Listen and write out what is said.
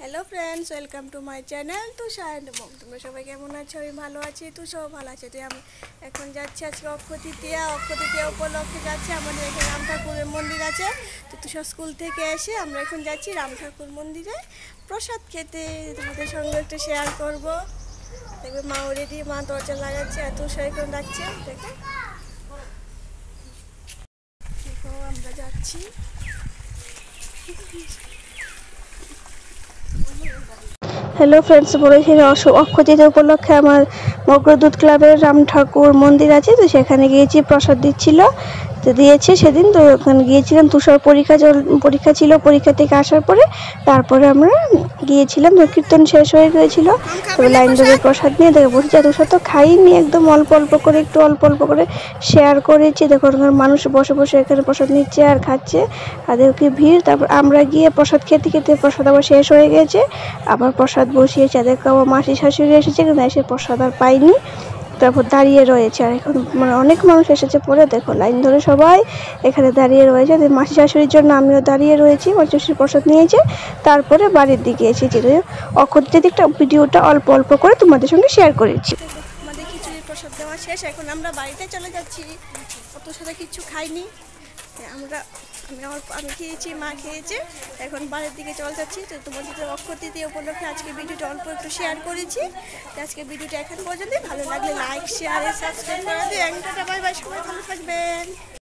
Hello friends, welcome to my channel Tushar and mom. তোমরা সবাই কেমন আছো? আমি ভালো আছি, তুষারও ভালো আছে। তো আমি এখন যাচ্ছি আজকে অক্ষয় তৃতীয়া উপলক্ষে যাচ্ছি। আমাদের এখানে রাম ঠাকুরের মন্দির আছে। তো তুষার স্কুল থেকে এসে আমরা এখন যাচ্ছি রাম ঠাকুর মন্দিরে প্রসাদ খেতে। তোমাদের সঙ্গে একটু শেয়ার করবো। দেখবে মা অলরেডি মা দরজা লাগাচ্ছে, এত তুষার এখন ডাকছে। দেখো দেখো আমরা যাচ্ছি। হ্যালো ফ্রেন্ডস, বলেছি অক্ষয় তৃতীয়া উপলক্ষে আমার মগ্রদূত ক্লাবের রাম ঠাকুর মন্দির আছে, তো সেখানে গিয়েছি, প্রসাদ দিচ্ছিল, তো দিয়েছে সেদিন। তো ওখানে গিয়েছিলাম, তুষার পরীক্ষা ছিল, পরীক্ষা থেকে আসার পরে তারপরে আমরা গিয়েছিলাম। তো কীর্তন শেষ হয়ে গিয়েছিল, তো লাইন ধরে প্রসাদ নিয়ে দেখে বসেছি। তুষার তো খাইনি, একদম অল্প অল্প করে, একটু অল্প অল্প করে শেয়ার করেছি। দেখো মানুষ বসে বসে এখানে প্রসাদ নিচ্ছে আর খাচ্ছে, আর দেখো কি ভিড়। তারপর আমরা গিয়ে প্রসাদ খেতে খেতে প্রসাদ আবার শেষ হয়ে গেছে, আবার প্রসাদ বসিয়েছে। দেখো আমার মাসি শাশুড়ি এসেছে, কিন্তু এসে প্রসাদ আর পাইনি, তারপর দাঁড়িয়ে রয়েছে। আর এখন মানে অনেক মানুষ এসেছে পরে, দেখো লাইন ধরে সবাই এখানে দাঁড়িয়ে রয়েছে। মাসি শাশুড়ির জন্য আমিও দাঁড়িয়ে রয়েছি, মাসি শাশুড়ি প্রসাদ নিয়েছে, তারপরে বাড়ির দিকে এসেছি। তো অক্ষয় দিকটা ভিডিওটা অল্প অল্প করে তোমাদের সঙ্গে শেয়ার করেছি। আমাদের খিচুড়ি প্রসাদ দেওয়া শেষ, এখন আমরা বাড়িতে চলে যাচ্ছি। অত সাথে কিছু খাইনি আমি খেয়েছি, মা খেয়েছে, এখন বাড়ির দিকে চলে যাচ্ছি। তো তোমাদের অক্ষয় তৃতীয়া উপলক্ষে আজকে ভিডিওটা অল্প একটু শেয়ার করেছি। আজকে ভিডিওটা এখন পর্যন্ত, ভালো লাগলে লাইক শেয়ার সাবস্ক্রাইব করে দিও। বাই বাই, সবাই ভালো থাকবেন।